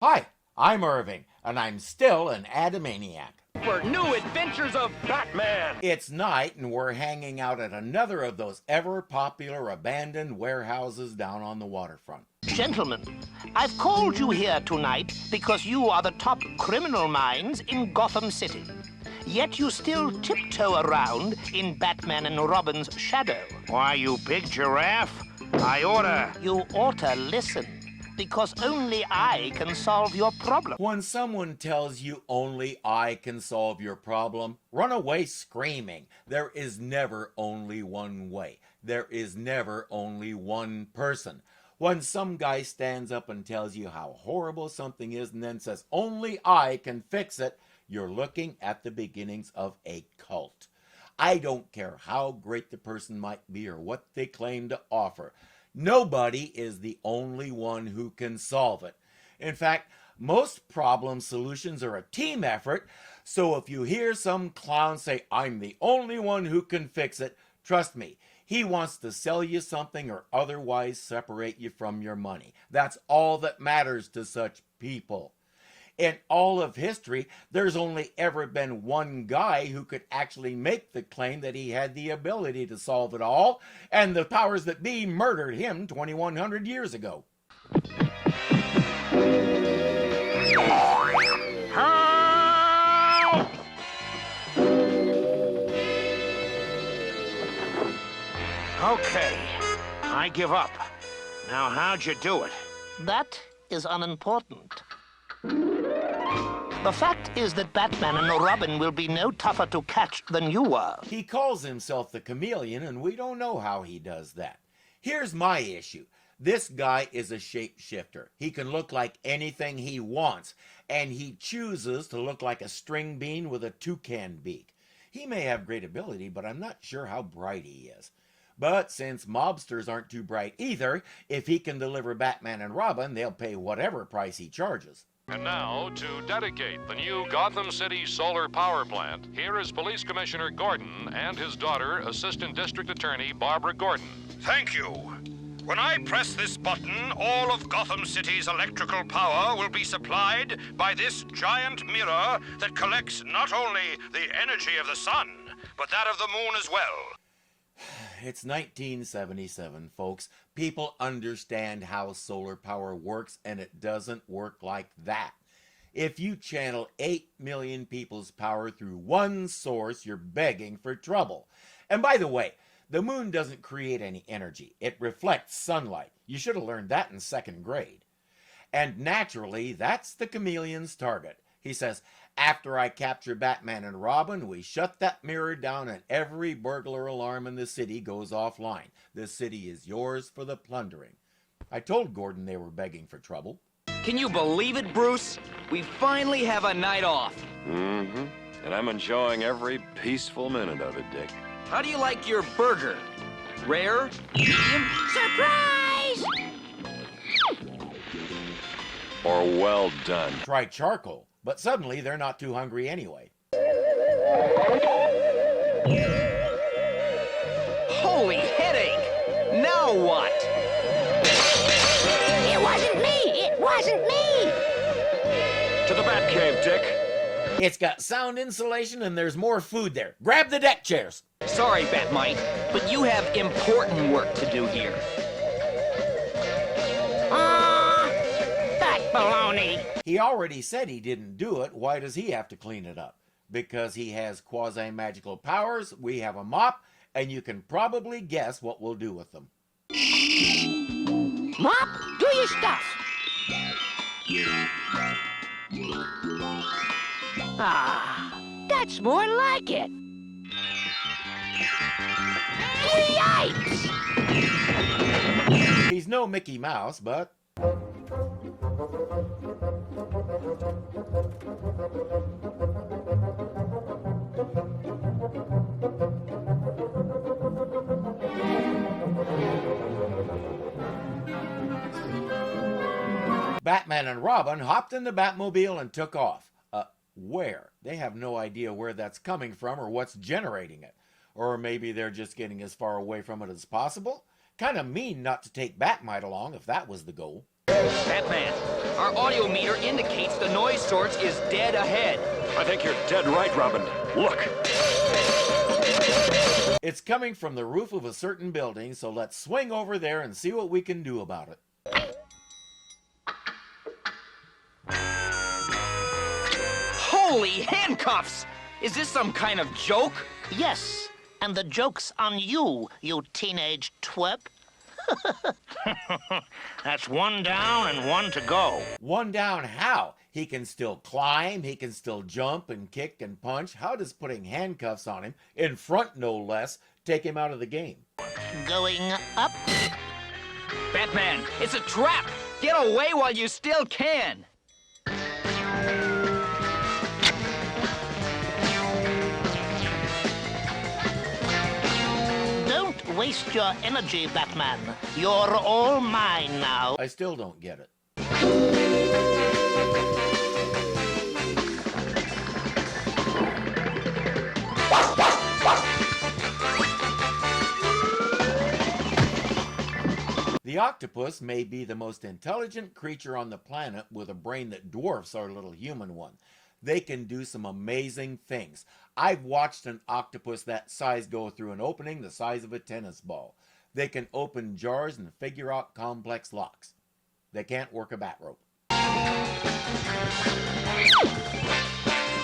Hi, I'm Irving, and I'm still an Adamaniac. For new adventures of Batman! It's night, and we're hanging out at another of those ever-popular abandoned warehouses down on the waterfront. Gentlemen, I've called you here tonight because you are the top criminal minds in Gotham City. Yet you still tiptoe around in Batman and Robin's shadow. Why, you big giraffe, I oughta... You oughta listen, because only I can solve your problem. When someone tells you only I can solve your problem, run away screaming. There is never only one way. There is never only one person. When some guy stands up and tells you how horrible something is and then says, only I can fix it, you're looking at the beginnings of a cult. I don't care how great the person might be or what they claim to offer. Nobody is the only one who can solve it. In fact, most problem solutions are a team effort, so if you hear some clown say, I'm the only one who can fix it, trust me, he wants to sell you something or otherwise separate you from your money. That's all that matters to such people. In all of history, there's only ever been one guy who could actually make the claim that he had the ability to solve it all, and the powers that be murdered him 2,100 years ago. Help! Okay, I give up. Now, how'd you do it? That is unimportant. The fact is that Batman and Robin will be no tougher to catch than you were. He calls himself the Chameleon, and we don't know how he does that. Here's my issue. This guy is a shapeshifter. He can look like anything he wants, and he chooses to look like a string bean with a toucan beak. He may have great ability, but I'm not sure how bright he is. But since mobsters aren't too bright either, if he can deliver Batman and Robin, they'll pay whatever price he charges. And now, to dedicate the new Gotham City solar power plant, here is Police Commissioner Gordon and his daughter, Assistant District Attorney Barbara Gordon. Thank you. When I press this button, all of Gotham City's electrical power will be supplied by this giant mirror that collects not only the energy of the sun, but that of the moon as well. It's 1977, folks. People understand how solar power works, and it doesn't work like that. If you channel 8 million people's power through one source, you're begging for trouble. And by the way, the moon doesn't create any energy. It reflects sunlight. You should have learned that in second grade. And naturally, that's the Chameleon's target. He says, after I capture Batman and Robin, we shut that mirror down and every burglar alarm in the city goes offline. The city is yours for the plundering. I told Gordon they were begging for trouble. Can you believe it, Bruce? We finally have a night off. Mm-hmm. And I'm enjoying every peaceful minute of it, Dick. How do you like your burger? Rare? Medium? Surprise! Or well done. Try charcoal, but suddenly they're not too hungry anyway. Holy headache! Now what? It wasn't me! It wasn't me! To the Batcave, Dick. It's got sound insulation and there's more food there. Grab the deck chairs. Sorry, Batmite, but you have important work to do here. Bat baloney! He already said he didn't do it. Why does he have to clean it up? Because he has quasi-magical powers, we have a mop, and you can probably guess what we'll do with them. Mop, do your stuff! Ah, that's more like it! Yikes! He's no Mickey Mouse, but... Batman and Robin hopped in the Batmobile and took off. Where? They have no idea where that's coming from or what's generating it. Or maybe they're just getting as far away from it as possible. Kind of mean not to take Batmite along if that was the goal. Batman, our audio meter indicates the noise source is dead ahead. I think you're dead right, Robin. Look. It's coming from the roof of a certain building, so let's swing over there and see what we can do about it. Holy handcuffs! Is this some kind of joke? Yes, and the joke's on you, you teenage twerp. That's one down and one to go. One down how? He can still climb, he can still jump and kick and punch. How does putting handcuffs on him, in front no less, take him out of the game? Going up? Batman, it's a trap! Get away while you still can! Don't waste your energy, Batman. You're all mine now. I still don't get it. The octopus may be the most intelligent creature on the planet with a brain that dwarfs our little human one. They can do some amazing things. I've watched an octopus that size go through an opening the size of a tennis ball. They can open jars and figure out complex locks. They can't work a bat rope.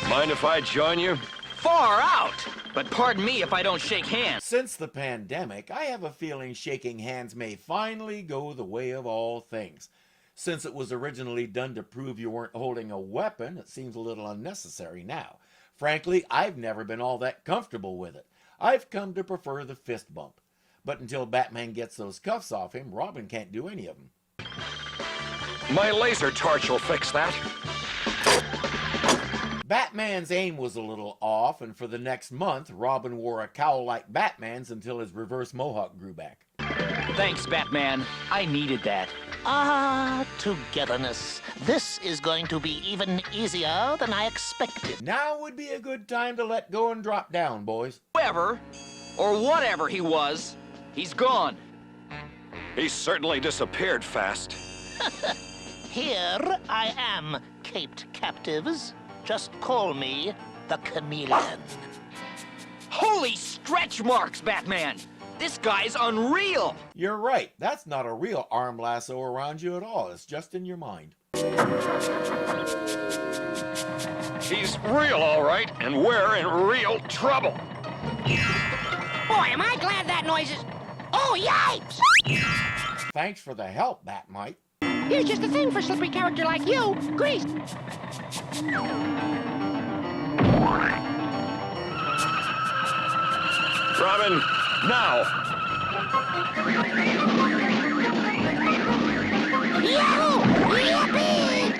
Mind if I join you? Far out! But pardon me if I don't shake hands. Since the pandemic, I have a feeling shaking hands may finally go the way of all things. Since it was originally done to prove you weren't holding a weapon, it seems a little unnecessary now. Frankly, I've never been all that comfortable with it. I've come to prefer the fist bump. But until Batman gets those cuffs off him, Robin can't do any of them. My laser torch will fix that. Batman's aim was a little off, and for the next month, Robin wore a cowl like Batman's until his reverse mohawk grew back. Thanks, Batman. I needed that. Ah, togetherness. This is going to be even easier than I expected. Now would be a good time to let go and drop down, boys. Whoever, or whatever he was, he's gone. He certainly disappeared fast. Here I am, caped captives. Just call me the Chameleon. Holy stretch marks, Batman! This guy's unreal! You're right. That's not a real arm lasso around you at all. It's just in your mind. He's real, all right, and we're in real trouble. Boy, am I glad that noise is... Oh, yipes! Thanks for the help, Batmite. Here's just the thing for a slippery character like you. Grease. Robin, now! Yahoo! Yippee!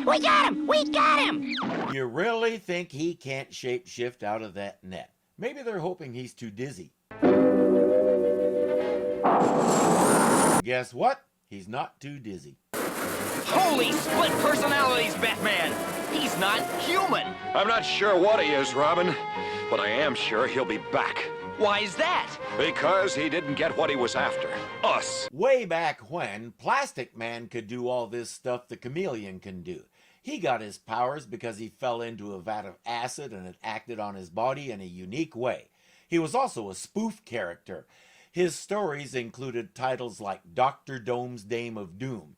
We got him! We got him! You really think he can't shape-shift out of that net? Maybe they're hoping he's too dizzy. Guess what? He's not too dizzy. Holy split personalities, Batman! He's not human! I'm not sure what he is, Robin, but I am sure he'll be back. Why is that? Because he didn't get what he was after. Us. Way back when, Plastic Man could do all this stuff the Chameleon can do. He got his powers because he fell into a vat of acid and it acted on his body in a unique way. He was also a spoof character. His stories included titles like Dr. Dome's Dame of Doom.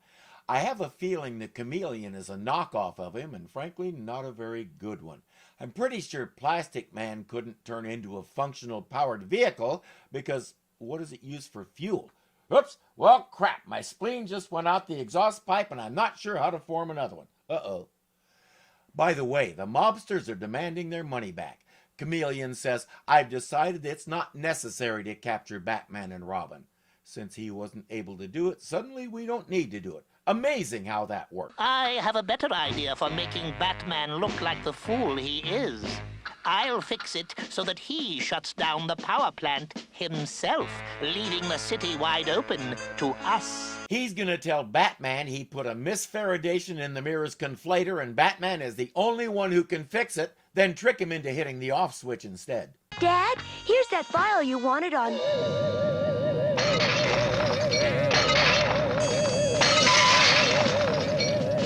I have a feeling the Chameleon is a knockoff of him, and frankly, not a very good one. I'm pretty sure Plastic Man couldn't turn into a functional powered vehicle because what does it use for fuel? Oops, well crap, my spleen just went out the exhaust pipe and I'm not sure how to form another one. Uh-oh. By the way, the mobsters are demanding their money back. Chameleon says, I've decided it's not necessary to capture Batman and Robin. Since he wasn't able to do it, suddenly we don't need to do it. Amazing how that works. I have a better idea for making Batman look like the fool he is. I'll fix it so that he shuts down the power plant himself, leaving the city wide open to us. He's gonna tell Batman he put a misfaradation in the mirror's conflator and Batman is the only one who can fix it, then trick him into hitting the off switch instead. Dad, here's that file you wanted on...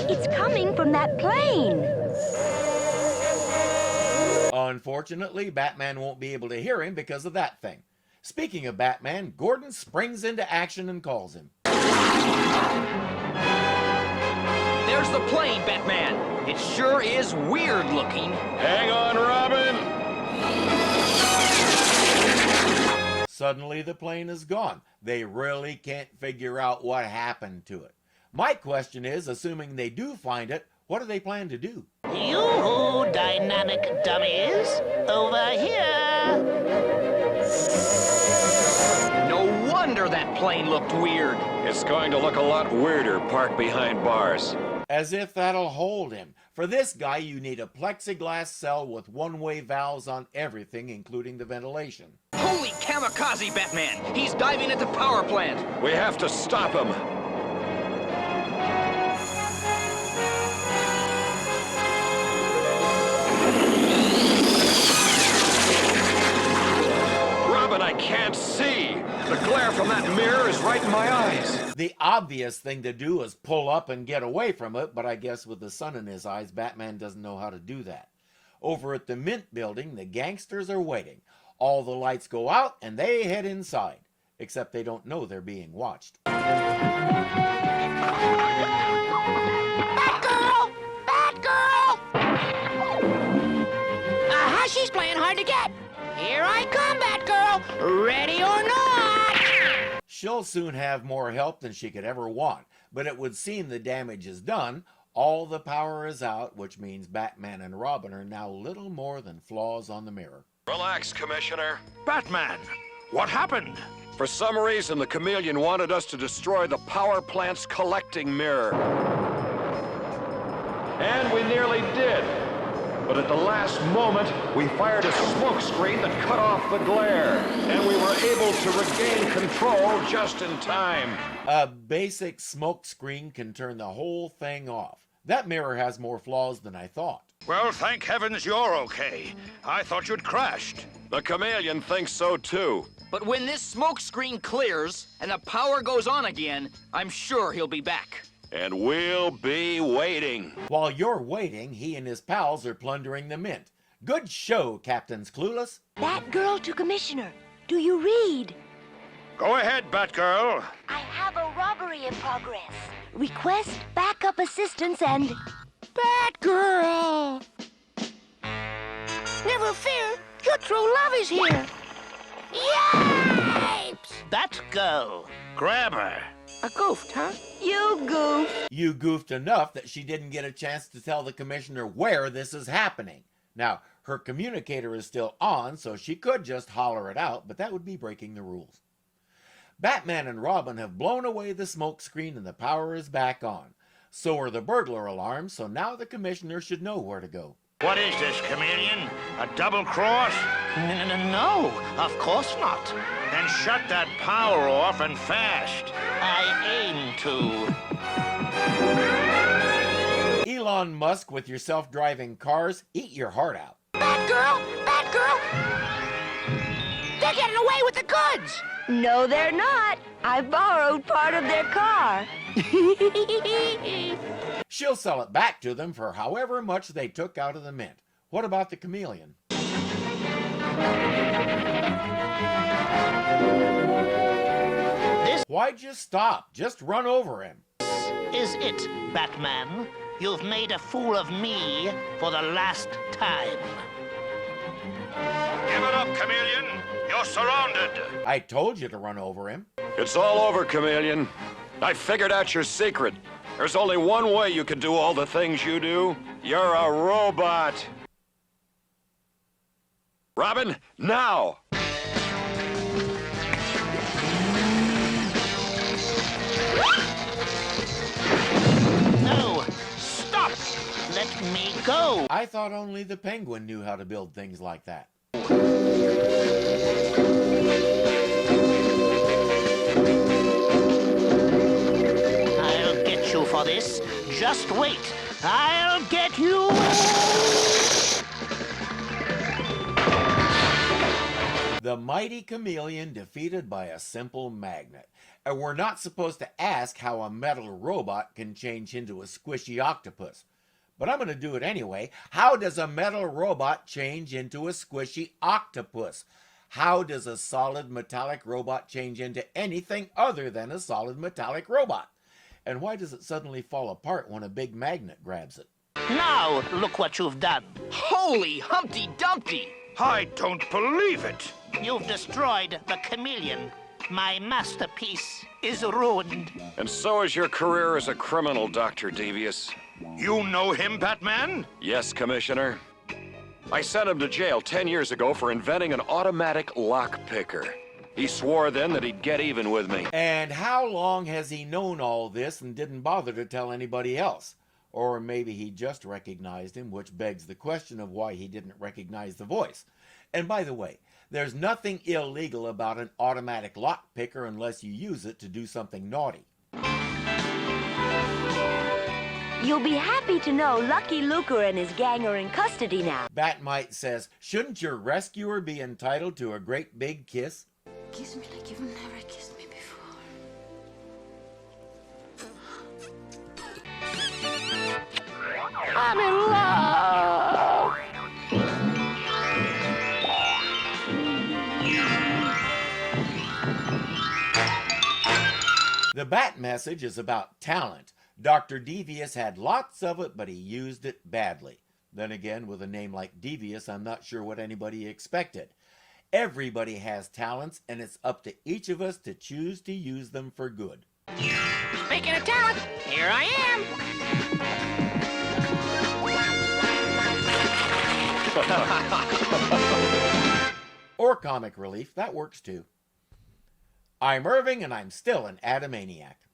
It's coming from that plane. Unfortunately, Batman won't be able to hear him because of that thing. Speaking of Batman, Gordon springs into action and calls him. There's the plane, Batman. It sure is weird looking. Hang on, Robin! Suddenly the plane is gone. They really can't figure out what happened to it. My question is, assuming they do find it, what do they plan to do? You dynamic dummies, over here. No wonder that plane looked weird. It's going to look a lot weirder parked behind bars. As if that'll hold him. For this guy, you need a plexiglass cell with one-way valves on everything, including the ventilation. Holy kamikaze, Batman! He's diving at the power plant. We have to stop him. Robin, I can't see. The glare from that mirror is right in my eyes. The obvious thing to do is pull up and get away from it, but I guess with the sun in his eyes, Batman doesn't know how to do that. Over at the Mint building, the gangsters are waiting. All the lights go out and they head inside, except they don't know they're being watched. Batgirl! Batgirl! Aha, she's playing hard to get. Here I come, Batgirl. Ready or not? She'll soon have more help than she could ever want, but it would seem the damage is done. All the power is out, which means Batman and Robin are now little more than flaws on the mirror. Relax, Commissioner. Batman, what happened? For some reason, the Chameleon wanted us to destroy the power plant's collecting mirror. And we nearly did. But at the last moment, we fired a smoke screen that cut off the glare, and we were able to regain control just in time. A basic smoke screen can turn the whole thing off. That mirror has more flaws than I thought. Well, thank heavens you're okay. I thought you'd crashed. The Chameleon thinks so too. But when this smoke screen clears and the power goes on again, I'm sure he'll be back. And we'll be waiting. While you're waiting, he and his pals are plundering the Mint. Good show, Captain's Clueless. Batgirl to Commissioner. Do you read? Go ahead, Batgirl. I have a robbery in progress. Request backup assistance and... Batgirl! Never fear, your true love is here. Yipes! Batgirl. Grab her. A goofed, huh? You goof. You goofed enough that she didn't get a chance to tell the commissioner where this is happening. Now, her communicator is still on, so she could just holler it out, but that would be breaking the rules. Batman and Robin have blown away the smoke screen and the power is back on. So are the burglar alarms, so now the commissioner should know where to go. What is this, Chameleon? A double cross? No, of course not. Then shut that power off and fast. I aim to. Elon Musk with your self-driving cars, eat your heart out. Batgirl! Batgirl! They're getting away with the goods! No, they're not. I borrowed part of their car. She'll sell it back to them for however much they took out of the Mint. What about the Chameleon? Why'd you stop? Just run over him. Is it, Batman? You've made a fool of me for the last time. Give it up, Chameleon. You're surrounded. I told you to run over him. It's all over, Chameleon. I figured out your secret. There's only one way you can do all the things you do. You're a robot. Robin, now! No, stop! Let me go. I thought only the Penguin knew how to build things like that. I'll get you for this. Just wait. I'll get you. The mighty Chameleon defeated by a simple magnet. And we're not supposed to ask how a metal robot can change into a squishy octopus. But I'm going to do it anyway. How does a metal robot change into a squishy octopus? How does a solid metallic robot change into anything other than a solid metallic robot? And why does it suddenly fall apart when a big magnet grabs it? Now, look what you've done. Holy Humpty Dumpty! I don't believe it. You've destroyed the Chameleon. My masterpiece is ruined. And so is your career as a criminal, Dr. Devious. You know him, Batman? Yes, Commissioner. I sent him to jail 10 years ago for inventing an automatic lock picker. He swore then that he'd get even with me. And how long has he known all this and didn't bother to tell anybody else? Or maybe he just recognized him, which begs the question of why he didn't recognize the voice. And by the way, there's nothing illegal about an automatic lock picker unless you use it to do something naughty. You'll be happy to know Lucky Luker and his gang are in custody now. Batmite says, shouldn't your rescuer be entitled to a great big kiss? Kiss me like you've never kissed me before. I'm in love! The Bat message is about talent. Dr. Devious had lots of it, but he used it badly. Then again, with a name like Devious, I'm not sure what anybody expected. Everybody has talents, and it's up to each of us to choose to use them for good. Speaking of talent, here I am. Or comic relief, that works too. I'm Irving, and I'm still an Adamaniac.